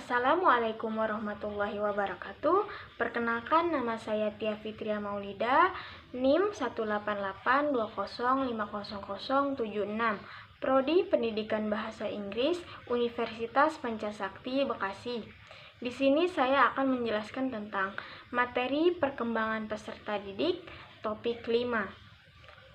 Assalamualaikum warahmatullahi wabarakatuh. Perkenalkan, nama saya Tia Fitria Maulida, NIM 18820500076, Prodi Pendidikan Bahasa Inggris, Universitas Pancasakti, Bekasi. Di sini saya akan menjelaskan tentang materi perkembangan peserta didik, topik 5.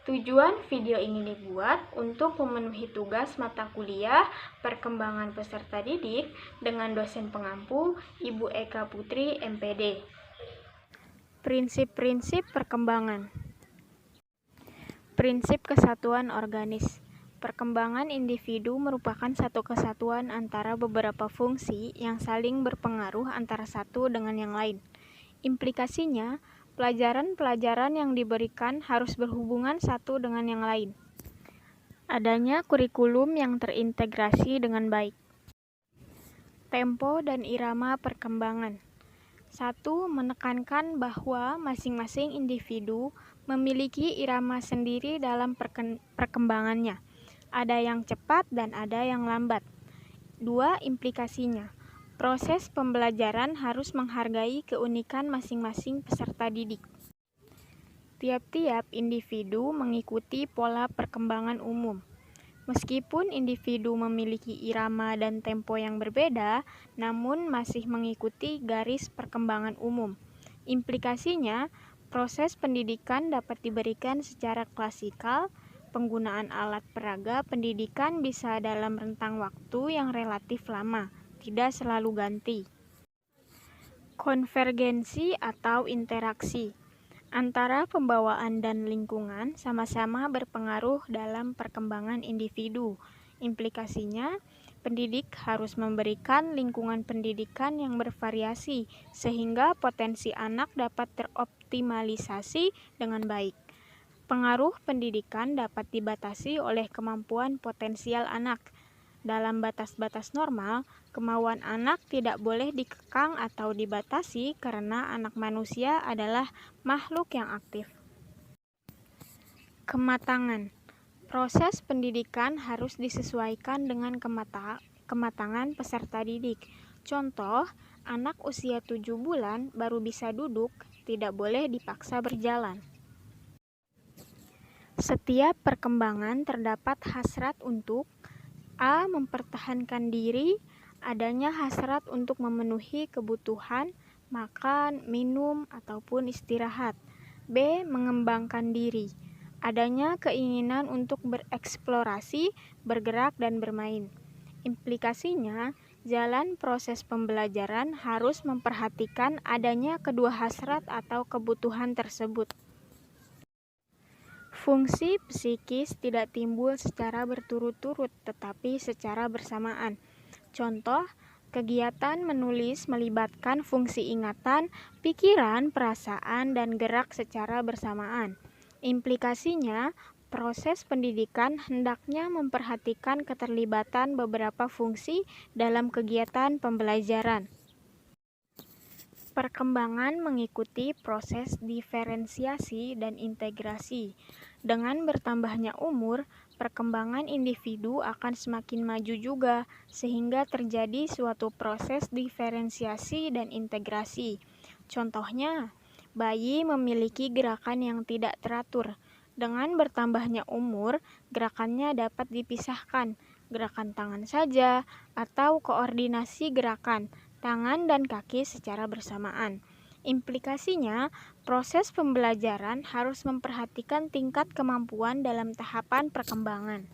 Tujuan video ini dibuat untuk memenuhi tugas mata kuliah perkembangan peserta didik dengan dosen pengampu Ibu Eka Putri, MPD. Prinsip-prinsip perkembangan. Prinsip kesatuan organis. Perkembangan individu merupakan satu kesatuan antara beberapa fungsi yang saling berpengaruh antara satu dengan yang lain. Implikasinya, pelajaran-pelajaran yang diberikan harus berhubungan satu dengan yang lain. Adanya kurikulum yang terintegrasi dengan baik. Tempo dan irama perkembangan. 1. Menekankan bahwa masing-masing individu memiliki irama sendiri dalam perkembangannya. Ada yang cepat dan ada yang lambat. 2. Implikasinya. Proses pembelajaran harus menghargai keunikan masing-masing peserta didik. Tiap-tiap individu mengikuti pola perkembangan umum. Meskipun individu memiliki irama dan tempo yang berbeda, namun masih mengikuti garis perkembangan umum. Implikasinya, proses pendidikan dapat diberikan secara klasikal. Penggunaan alat peraga pendidikan bisa dalam rentang waktu yang relatif lama, tidak selalu ganti. Konvergensi atau interaksi antara pembawaan dan lingkungan sama-sama berpengaruh dalam perkembangan individu. Implikasinya, pendidik harus memberikan lingkungan pendidikan yang bervariasi sehingga potensi anak dapat teroptimalisasi dengan baik. Pengaruh pendidikan dapat dibatasi oleh kemampuan potensial anak. Dalam batas-batas normal, kemauan anak tidak boleh dikekang atau dibatasi karena anak manusia adalah makhluk yang aktif. Kematangan. Proses pendidikan harus disesuaikan dengan kematangan peserta didik. Contoh, anak usia 7 bulan baru bisa duduk, tidak boleh dipaksa berjalan. Setiap perkembangan terdapat hasrat untuk A. Mempertahankan diri, adanya hasrat untuk memenuhi kebutuhan, makan, minum, ataupun istirahat. B. Mengembangkan diri, adanya keinginan untuk bereksplorasi, bergerak, dan bermain. Implikasinya, jalan proses pembelajaran harus memperhatikan adanya kedua hasrat atau kebutuhan tersebut. Fungsi psikis tidak timbul secara berturut-turut, tetapi secara bersamaan. Contoh, kegiatan menulis melibatkan fungsi ingatan, pikiran, perasaan, dan gerak secara bersamaan. Implikasinya, proses pendidikan hendaknya memperhatikan keterlibatan beberapa fungsi dalam kegiatan pembelajaran. Perkembangan mengikuti proses diferensiasi dan integrasi. Dengan bertambahnya umur, perkembangan individu akan semakin maju juga, sehingga terjadi suatu proses diferensiasi dan integrasi. Contohnya, bayi memiliki gerakan yang tidak teratur. Dengan bertambahnya umur, gerakannya dapat dipisahkan, gerakan tangan saja, atau koordinasi gerakan tangan dan kaki secara bersamaan. Implikasinya, proses pembelajaran harus memperhatikan tingkat kemampuan dalam tahapan perkembangan.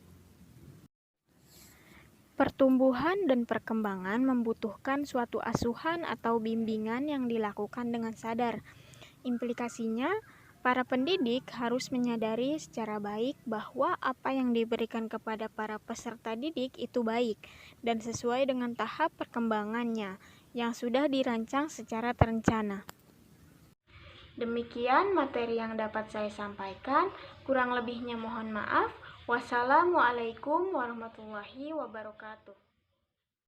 Pertumbuhan dan perkembangan membutuhkan suatu asuhan atau bimbingan yang dilakukan dengan sadar. Implikasinya, para pendidik harus menyadari secara baik bahwa apa yang diberikan kepada para peserta didik itu baik dan sesuai dengan tahap perkembangannya yang sudah dirancang secara terencana. Demikian materi yang dapat saya sampaikan. Kurang lebihnya mohon maaf. Wassalamualaikum warahmatullahi wabarakatuh.